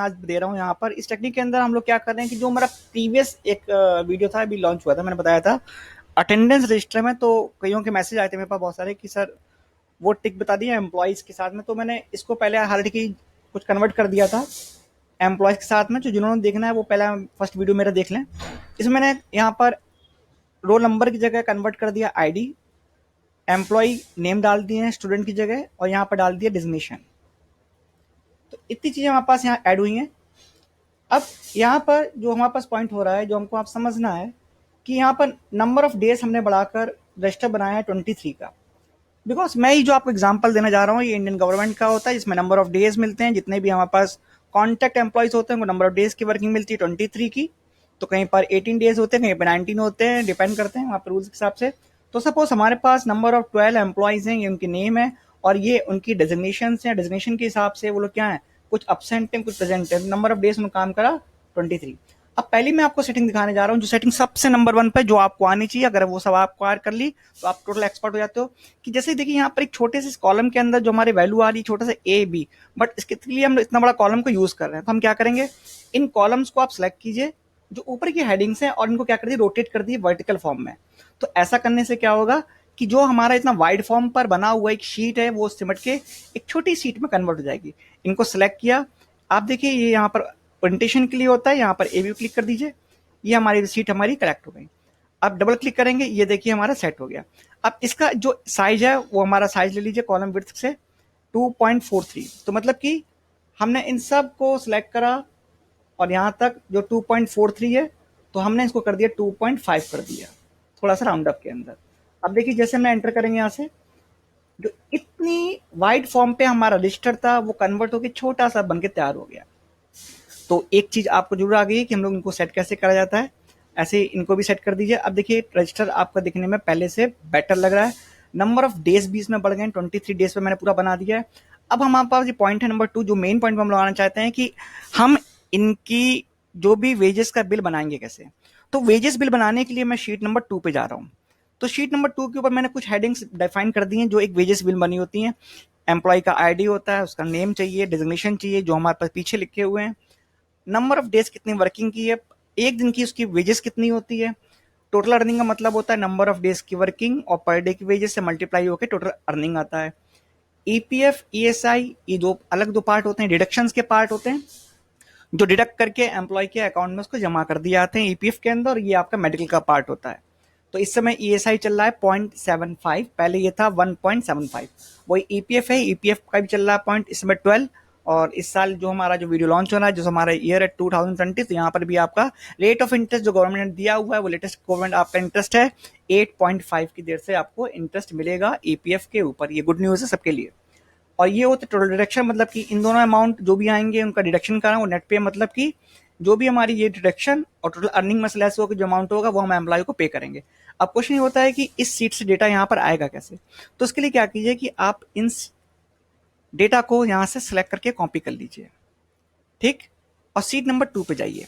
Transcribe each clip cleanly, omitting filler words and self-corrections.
आज दे रहा हूँ यहाँ पर। इस टेक्निक के अंदर हम लोग क्या कर रहे हैं कि जो हमारा प्रीवियस एक वीडियो था, अभी लॉन्च हुआ था, मैंने बताया था अटेंडेंस रजिस्टर में, तो कईयों के मैसेज आए थे मेरे पास बहुत सारे कि सर वो टिक बता दिया एम्प्लॉयज़ के साथ में, तो मैंने इसको पहले हार्ड की कुछ कन्वर्ट कर दिया था एम्प्लॉयज़ के साथ में। तो जिन्होंने देखना है वो पहला फर्स्ट वीडियो मेरा देख लें। इसमें मैंने यहाँ पर रोल नंबर की जगह कन्वर्ट कर दिया आईडी, एम्प्लॉय नेम डाल दिए हैं स्टूडेंट की जगह, और यहाँ पर डाल दिया डिजिग्नेशन। तो इतनी चीज़ें हमारे पास यहाँ ऐड हुई हैं। अब यहाँ पर जो हमारे पास पॉइंट हो रहा है, जो हमको आप समझना है कि यहाँ पर नंबर ऑफ डेज हमने बढ़ाकर रजिस्टर बनाया है 23 का। बिकॉज मैं ही जो आपको एग्जांपल देना जा रहा हूँ ये इंडियन गवर्नमेंट का होता है, जिसमें नंबर ऑफ डेज मिलते हैं। जितने भी हमारे पास कॉन्टैक्ट एम्प्लॉयज होते हैं उनको नंबर ऑफ डेज की वर्किंग मिलती है 23 की। तो कहीं पर 18 डेज होते हैं, कहीं पर 19 होते हैं, डिपेंड करते हैं वहाँ पर रूल्स के हिसाब से। तो सपोज हमारे पास नंबर ऑफ 12 एम्प्लॉयज हैं, ये उनके नेम है और ये उनकी डेजिग्नेशन हैं। डेजिग्नेशन के हिसाब से वो लोग क्या है, कुछ अपसेंट है कुछ प्रेजेंट है। नंबर ऑफ डेज उन्होंने काम करा 23। अब पहली मैं आपको सेटिंग दिखाने जा रहा हूँ, जो सेटिंग सबसे नंबर 1 पे जो आपको आनी चाहिए। अगर वो सब आप क्वार कर ली तो आप टोटल एक्सपर्ट हो जाते हो। कि जैसे देखिए यहाँ पर एक छोटे से कॉलम के अंदर जो हमारी वैल्यू आ रही है, छोटा सा ए बी, बट इसके लिए हम इतना बड़ा कॉलम को यूज कर रहे हैं। तो हम क्या करेंगे, इन कॉलम्स को आप सिलेक्ट कीजिए जो ऊपर की हेडिंग्स हैं और इनको क्या कर दिए, रोटेट कर दिए वर्टिकल फॉर्म में। तो ऐसा करने से क्या होगा कि जो हमारा इतना वाइड फॉर्म पर बना हुआ एक शीट है वो सिमट के एक छोटी शीट में कन्वर्ट हो जाएगी। इनको सिलेक्ट किया, आप देखिए ये यहाँ पर प्रेजेंटेशन के लिए होता है, यहाँ पर ए व्यू क्लिक कर दीजिए, ये हमारी सीट हमारी करेक्ट हो गई। अब डबल क्लिक करेंगे, ये देखिए हमारा सेट हो गया। अब इसका जो साइज है वो हमारा साइज ले लीजिए कॉलम विड्थ से 2.43। तो मतलब कि हमने इन सब को सिलेक्ट करा और यहाँ तक जो 2.43 है तो हमने इसको कर दिया 2.5 कर दिया, थोड़ा सा राउंड अप के अंदर। अब देखिए जैसे हमने एंटर करेंगे यहाँ से, जो इतनी वाइड फॉर्म पे हमारा रजिस्टर था वो कन्वर्ट होकर छोटा सा बन के तैयार हो गया। तो एक चीज आपको जरूर आ गई कि हम लोग इनको सेट कैसे करा जाता है। ऐसे इनको भी सेट कर दीजिए। अब देखिए रजिस्टर आपका दिखने में पहले से बेटर लग रहा है। नंबर ऑफ डेज भी इसमें बढ़ गए, 23 डेज पे मैंने पूरा बना दिया है। अब हमारे पास ये पॉइंट है नंबर 2, जो मेन पॉइंट हम लगाना चाहते हैं कि हम इनकी जो भी वेजेस का बिल बनाएंगे कैसे। तो वेजेस बिल बनाने के लिए मैं शीट नंबर 2 पे जा रहा हूँ। तो शीट नंबर 2 के ऊपर मैंने कुछ हेडिंग्स डिफाइन कर दी हैं जो एक वेजेस बिल बनी होती हैं। एम्प्लॉय का आईडी होता है, उसका नेम चाहिए, डेजिग्नेशन चाहिए जो हमारे पास पीछे लिखे हुए हैं, नंबर ऑफ डेज कितनी वर्किंग की है, एक दिन की उसकी वेजेस कितनी होती है। टोटल अर्निंग का मतलब होता है नंबर ऑफ डेज की वर्किंग और पर डे की वेजेस से मल्टीप्लाई होकर टोटल अर्निंग आता है। ईपीएफ ईएसआई ये दो अलग दो पार्ट होते हैं, डिडक्शंस के पार्ट होते हैं जो डिडक्ट करके एम्प्लॉय के अकाउंट में उसको जमा कर दिए जाते हैं ईपीएफ के अंदर, और ये आपका मेडिकल का पार्ट होता है। तो इस समय ईएसआई चल रहा है 0.75, पहले ये था 1.75। वही ईपीएफ है, ईपीएफ का भी चल रहा है पॉइंट इस समय 12। और इस साल जो हमारा जो वीडियो लॉन्च हो रहा है, जो हमारा ईयर है 2020, तो यहाँ पर भी आपका रेट ऑफ इंटरेस्ट जो गवर्नमेंट ने दिया हुआ है वो लेटेस्ट गवर्नमेंट आपका इंटरेस्ट है 8.5 की देर से आपको इंटरेस्ट मिलेगा ईपीएफ के ऊपर। ये गुड न्यूज़ है सबके लिए। और ये होता है टोटल डिडक्शन, मतलब कि इन दोनों अमाउंट जो भी आएंगे उनका डिडक्शन करा वो नेट पे, मतलब कि जो भी हमारी ये डिडक्शन और टोटल अर्निंग में से लेस होकर जो अमाउंट होगा वो हम एम्प्लॉय को पे करेंगे। अब क्वेश्चन ये होता है कि इस सीट से डेटा यहाँ पर आएगा कैसे। तो इसके लिए क्या कीजिए कि आप इन डेटा को यहाँ से सिलेक्ट करके कॉपी कर लीजिए, ठीक। और सीट नंबर 2 पे जाइए,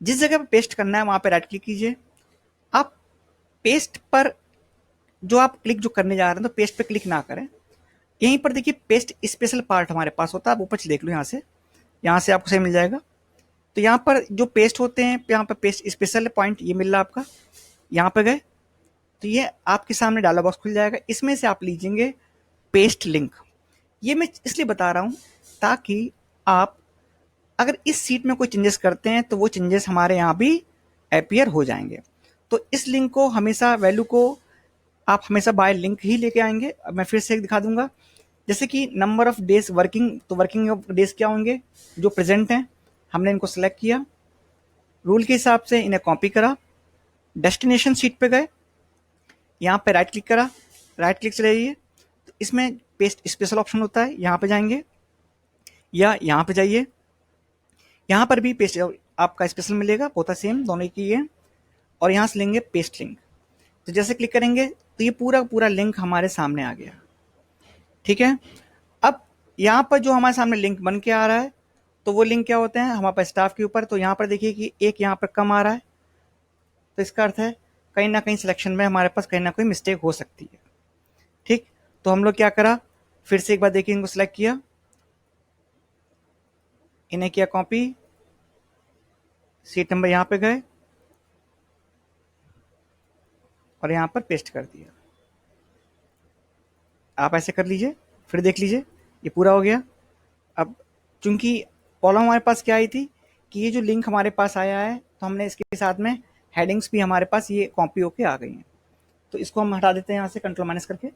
जिस जगह पे पेस्ट करना है वहां पे राइट क्लिक कीजिए। आप पेस्ट पर जो आप क्लिक जो करने जा रहे हैं तो पेस्ट पे क्लिक ना करें, यहीं पर देखिए पेस्ट स्पेशल पार्ट हमारे पास होता है। आप ऊपर से देख लो, यहाँ से आपको सही मिल जाएगा। तो यहाँ पर जो पेस्ट होते हैं, यहाँ पर पेस्ट स्पेशल पॉइंट ये मिल रहा है आपका, यहाँ पे गए तो ये आपके सामने डायलॉग बॉक्स खुल जाएगा। इसमें से आप लीजिएंगे पेस्ट लिंक। ये मैं इसलिए बता रहा हूँ ताकि आप अगर इस सीट में कोई चेंजेस करते हैं तो वो चेंजेस हमारे यहाँ भी अपीयर हो जाएंगे। तो इस लिंक को हमेशा वैल्यू को आप हमेशा बाय लिंक ही लेके आएंगे। अब मैं फिर से एक दिखा दूंगा, जैसे कि नंबर ऑफ डेज वर्किंग, तो वर्किंग ऑफ डेज क्या होंगे जो प्रेजेंट हैं, हमने इनको सेलेक्ट किया, रूल के हिसाब से इन्हें कॉपी करा, डेस्टिनेशन सीट पे गए, यहाँ पे राइट क्लिक करा, राइट क्लिक से जाइए तो इसमें पेस्ट स्पेशल ऑप्शन होता है, यहाँ पे जाएंगे या यहाँ पे जाइए, यहाँ पर भी पेस्ट आपका स्पेशल मिलेगा, होता सेम दोनों की है। और यहाँ से लेंगे पेस्ट लिंक। तो जैसे क्लिक करेंगे तो ये पूरा पूरा लिंक हमारे सामने आ गया, ठीक है। अब यहाँ पर जो हमारे सामने लिंक बन के आ रहा है तो वो लिंक क्या होते हैं हमारे पास स्टाफ के ऊपर। तो यहाँ पर देखिए कि एक यहाँ पर कम आ रहा है, तो इसका अर्थ है कहीं ना कहीं सिलेक्शन में हमारे पास कहीं ना कोई मिस्टेक हो सकती है, ठीक। तो हम लोग क्या करा, फिर से एक बार देखिए इनको सिलेक्ट किया, इन्हें किया कॉपी, सीट नंबर यहाँ पे गए और यहाँ पर पेस्ट कर दिया। आप ऐसे कर लीजिए, फिर देख लीजिए ये पूरा हो गया। अब चूंकि प्रॉब्लम हमारे पास क्या आई थी कि ये जो लिंक हमारे पास आया है तो हमने इसके साथ में हेडिंग्स भी हमारे पास ये कॉपी होके आ गई हैं, तो इसको हम हटा देते हैं यहाँ से कंट्रोल माइनस करके।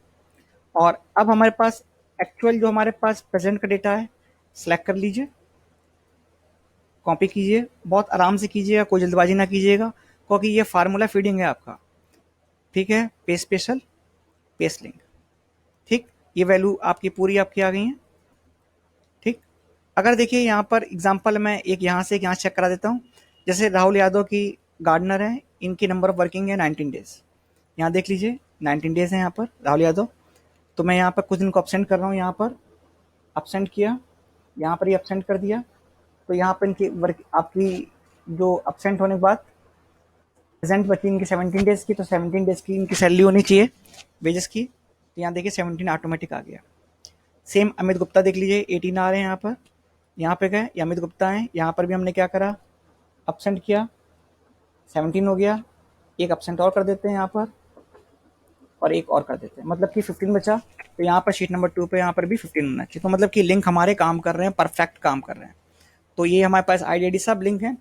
और अब हमारे पास एक्चुअल जो हमारे पास प्रेजेंट का डेटा है सेलेक्ट कर लीजिए, कॉपी कीजिए, बहुत आराम से कीजिएगा, कोई जल्दबाजी ना कीजिएगा क्योंकि ये फार्मूला फीडिंग है आपका। ठीक है, पेस्ट स्पेशल, पेस्ट लिंक। ठीक, ये वैल्यू आपकी पूरी आपकी आ गई है। ठीक, अगर देखिए यहाँ पर एग्जांपल मैं एक यहाँ से एक यहाँ चेक करा देता हूँ। जैसे राहुल यादव की गार्डनर है, इनकी नंबर ऑफ वर्किंग है 19 डेज। यहाँ देख लीजिए 19 डेज है यहाँ पर राहुल यादव। तो मैं यहाँ पर कुछ दिन को अपसेंट कर रहा हूँ, यहाँ पर अपसेंट किया, यहाँ पर ही अपसेंट कर दिया। तो यहाँ पर इनकी वर्क आपकी जो अपसेंट होने के बाद प्रेजेंट बची इनकी 17 डेज की, तो 17 डेज की इनकी सैलरी होनी चाहिए वेजेस की। तो यहाँ देखिए 17 ऑटोमेटिक आ गया। सेम अमित गुप्ता देख लीजिए 18 आ रहे हैं यहाँ पे गए, ये अमित गुप्ता हैं, यहाँ पर भी हमने क्या करा, अपसेंट किया, 17 हो गया, एक अपसेंट और कर देते हैं यहाँ पर और एक और कर देते हैं, मतलब कि 15 बचा। तो यहाँ पर शीट नंबर 2 पे यहाँ पर भी 15 होना चाहिए। तो मतलब कि लिंक हमारे काम कर रहे हैं, परफेक्ट काम कर रहे हैं। तो ये हमारे पास आईडी सब लिंक है।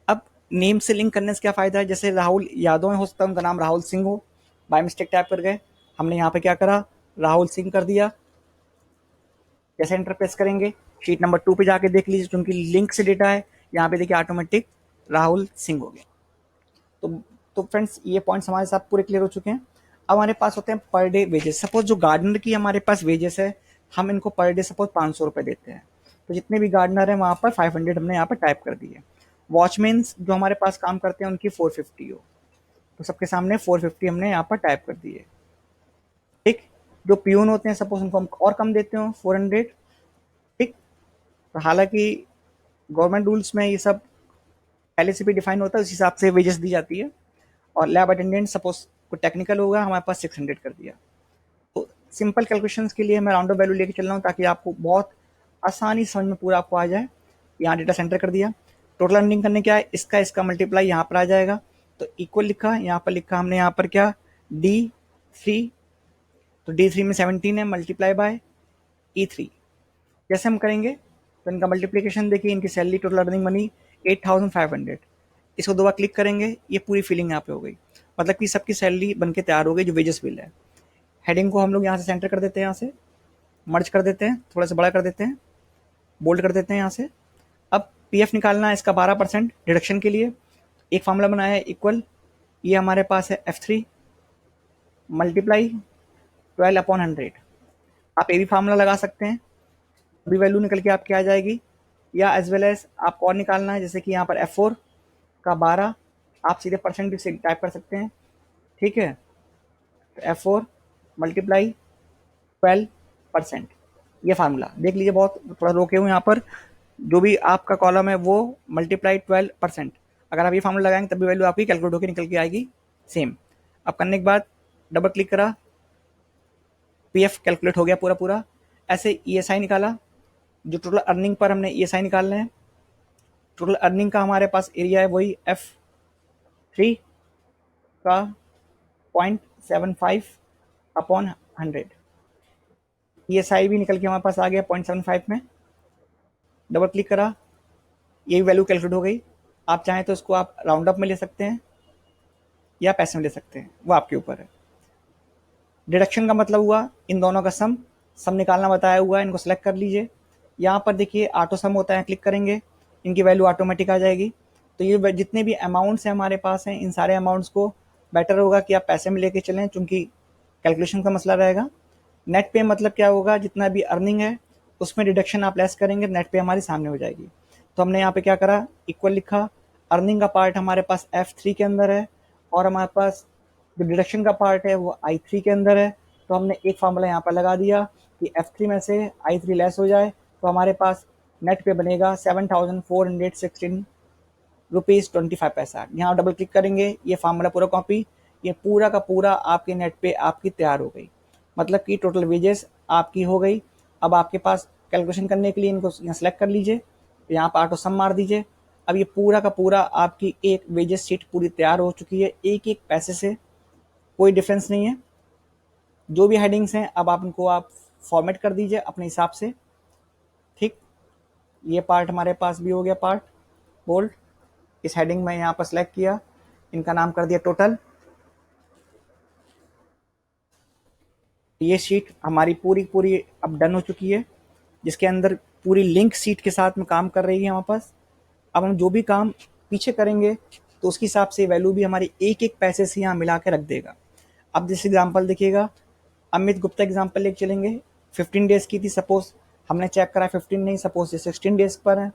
अब नेम से लिंक करने से क्या फ़ायदा है, जैसे राहुल यादव हो सकता है उनका नाम राहुल सिंह हो, बाय मिस्टेक टाइप कर गए, हमने यहाँ पे क्या करा, राहुल सिंह कर दिया। जैसे एंटर प्रेस करेंगे शीट नंबर 2 पे जाके देख लीजिए, क्योंकि लिंक से डेटा है, यहाँ पे देखिए ऑटोमेटिक राहुल सिंह हो गया। तो फ्रेंड्स ये पॉइंट्स हमारे साथ पूरे क्लियर हो चुके हैं। अब हमारे पास होते हैं पर डे वेजेस। सपोज जो गार्डनर की हमारे पास वेजेस है, हम इनको पर डे सपोज 500 रुपये देते हैं, तो जितने भी गार्डनर हैं वहाँ पर 500 हमने यहाँ पर टाइप कर दिए। वॉचमैन्स जो हमारे पास काम करते हैं उनकी 450 हो, तो सबके सामने 450 हमने यहाँ पर टाइप कर दिए। ठीक, जो पियून होते हैं सपोज उनको हम और कम देते हो 400। ठीक, तो हालांकि गवर्नमेंट रूल्स में ये सब पहले से भी डिफाइन होता है, उस हिसाब से वेजेस दी जाती है। और लैब अटेंडेंट सपोज कोई टेक्निकल होगा, हमारे पास 600 कर दिया। तो सिंपल कैलकुलेशंस के लिए मैं राउंड ऑफ वैल्यू लेके चल रहा हूँ ताकि आपको बहुत आसानी समझ में पूरा आपको आ जाए। यहाँ डेटा सेंटर कर दिया, टोटल अर्निंग करने क्या है, इसका मल्टीप्लाई यहाँ पर आ जाएगा। तो इक्वल लिखा, यहाँ पर लिखा हमने यहाँ पर क्या, D3, तो D3 में 17 है, मल्टीप्लाई बाय E3। जैसे हम करेंगे तो इनका मल्टीप्लिकेशन देखिए, इनकी सैलरी टोटल अर्निंग बनी 8500। इसको 2 बार क्लिक करेंगे, ये पूरी फिलिंग यहाँ पे हो गई, मतलब कि सबकी सैलरी बन के तैयार हो गई जो वेजेस बिल है। हेडिंग को हम लोग यहाँ से सेंटर कर देते हैं, यहाँ से मर्ज कर देते हैं, थोड़ा सा बड़ा कर देते हैं, बोल्ड कर देते हैं यहाँ से। अब पीएफ निकालना है इसका 12% डिडक्शन के लिए। एक फार्मूला बनाया है इक्वल, ये हमारे पास है F3 मल्टीप्लाई 12/100। आप ये भी फार्मूला लगा सकते हैं, अभी वैल्यू निकल के आपकी आ जाएगी। या एज वेल एज आपको और निकालना है, जैसे कि यहाँ पर F4 का 12, आप सीधे परसेंट भी टाइप कर सकते हैं। ठीक है, तो F4 मल्टीप्लाई 12%, ये फार्मूला देख लीजिए, बहुत थोड़ा रोके हुए यहाँ पर, जो भी आपका कॉलम है वो मल्टीप्लाई 12%। अगर आप ये फार्मूला लगाएंगे तभी वैल्यू आपकी कैलकुलेट होकर निकल के आएगी सेम। अब करने के बाद डबल क्लिक करा, पीएफ कैलकुलेट हो गया पूरा। ऐसे ईएसआई निकाला, जो टोटल अर्निंग पर हमने ईएसआई निकालना है। टोटल अर्निंग का हमारे पास एरिया है वही F3 का 0.75/100। ईएसआई भी निकल के हमारे पास आ गया 0.75 में। डबल क्लिक करा, ये वैल्यू कैलकुलेट हो गई। आप चाहें तो इसको आप राउंड अप में ले सकते हैं या पैसे में ले सकते हैं, वो आपके ऊपर है। डिडक्शन का मतलब हुआ इन दोनों का सम निकालना बताया हुआ है, इनको सेलेक्ट कर लीजिए। यहाँ पर देखिए ऑटो सम होता है, क्लिक करेंगे इनकी वैल्यू ऑटोमेटिक आ जाएगी। तो ये जितने भी अमाउंट्स हैं हमारे पास हैं, इन सारे अमाउंट्स को बेटर होगा कि आप पैसे में लेके चलें, चूँकि कैलकुलेशन का मसला रहेगा। नेट पे मतलब क्या होगा, जितना भी अर्निंग है उसमें डिडक्शन आप लेस करेंगे, नेट पे हमारे सामने हो जाएगी। तो हमने यहाँ पे क्या करा, इक्वल लिखा, अर्निंग का पार्ट हमारे पास F3 के अंदर है और हमारे पास जो डिडक्शन का पार्ट है वो I3 के अंदर है। तो हमने एक फार्मूला यहाँ पर लगा दिया कि F3 में से I3 लेस हो जाए, तो हमारे पास नेट पे बनेगा 7416 रुपीज़ 25 पैसा। यहाँ डबल क्लिक करेंगे, ये फार्मूला पूरा कॉपी, ये पूरा का पूरा आपके नेट पे आपकी तैयार हो गई, मतलब कि टोटल वेजेस आपकी हो गई। अब आपके पास कैलकुलेशन करने के लिए इनको यहाँ सेलेक्ट कर लीजिए, यहाँ पर ऑटो सम मार दीजिए। अब ये पूरा का पूरा आपकी एक वेजेस शीट पूरी तैयार हो चुकी है, एक एक पैसे से कोई डिफरेंस नहीं है। जो भी हेडिंग्स हैं अब आप उनको आप फॉर्मेट कर दीजिए अपने हिसाब से। ठीक, ये पार्ट हमारे पास भी हो गया पार्ट बोल्ड। इस हेडिंग में यहाँ पर सेलेक्ट किया, इनका नाम कर दिया टोटल। ये शीट हमारी पूरी पूरी अब डन हो चुकी है, जिसके अंदर पूरी लिंक शीट के साथ में काम कर रही है हमारे पास। अब हम जो भी काम पीछे करेंगे तो उसके हिसाब से वैल्यू भी हमारी एक एक पैसे से यहाँ मिला के रख देगा। अब जिस एग्जाम्पल देखिएगा, अमित गुप्ता एग्जाम्पल लेके चलेंगे। 15 डेज की थी सपोज, हमने चेक करा 15 नहीं, सपोज ये 16 डेज पर है।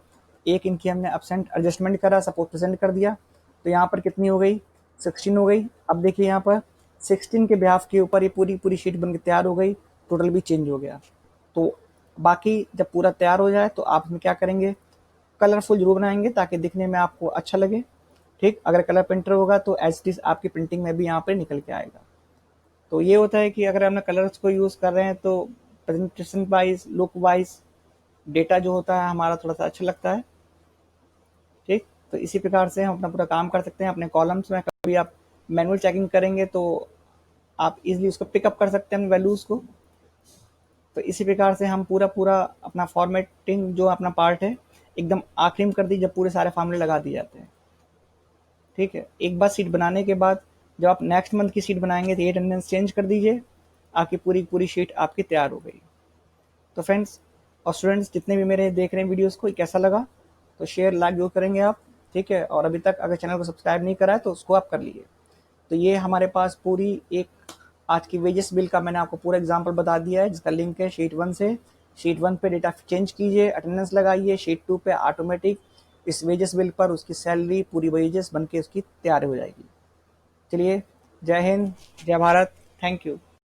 एक इनकी हमने अपसेंट एडजस्टमेंट करा, सपोज प्रेजेंट कर दिया, तो यहाँ पर कितनी हो गई, 16 हो गई। अब देखिए यहाँ पर 16 के बिहाफ के ऊपर ये पूरी पूरी शीट बनकर तैयार हो गई, टोटल भी चेंज हो गया। तो बाकी जब पूरा तैयार हो जाए तो आप इसमें क्या करेंगे, कलरफुल जरूर बनाएंगे ताकि दिखने में आपको अच्छा लगे। ठीक, अगर कलर प्रिंटर होगा तो एज इट इज आपकी प्रिंटिंग में भी यहाँ पे निकल के आएगा। तो ये होता है कि अगर हम कलर्स को यूज़ कर रहे हैं तो presentation wise, look wise, data जो होता है हमारा थोड़ा सा अच्छा लगता है। ठीक, तो इसी प्रकार से हम अपना पूरा काम कर सकते हैं अपने कॉलम्स में। कभी आप मैनुअल चेकिंग करेंगे तो आप इजीली उसको पिकअप कर सकते हैं वैल्यूज़ को। तो इसी प्रकार से हम पूरा पूरा अपना फॉर्मेटिंग जो अपना पार्ट है एकदम आखिरी में कर दी, जब पूरे सारे फार्मूले लगा दिए जाते हैं। ठीक है, एक बार सीट बनाने के बाद जब आप नेक्स्ट मंथ की सीट बनाएंगे तो ये अटेंडेंस चेंज कर दीजिए, आपकी पूरी पूरी शीट आपकी तैयार हो गई। तो फ्रेंड्स और स्टूडेंट्स जितने भी मेरे देख रहे हैं वीडियोस को, कैसा लगा तो शेयर लाइक जरूर करेंगे आप। ठीक है, और अभी तक अगर चैनल को सब्सक्राइब नहीं करा है तो उसको आप कर लीजिए। तो ये हमारे पास पूरी एक आज की वेजेस बिल का मैंने आपको पूरा एग्जांपल बता दिया है, जिसका लिंक है शीट 1 से। शीट 1 पे डेटा चेंज कीजिए, अटेंडेंस लगाइए, शीट 2 पे ऑटोमेटिक इस वेजेस बिल पर उसकी सैलरी पूरी वेजेस बन के उसकी तैयार हो जाएगी। चलिए, जय हिंद, जय भारत, थैंक यू।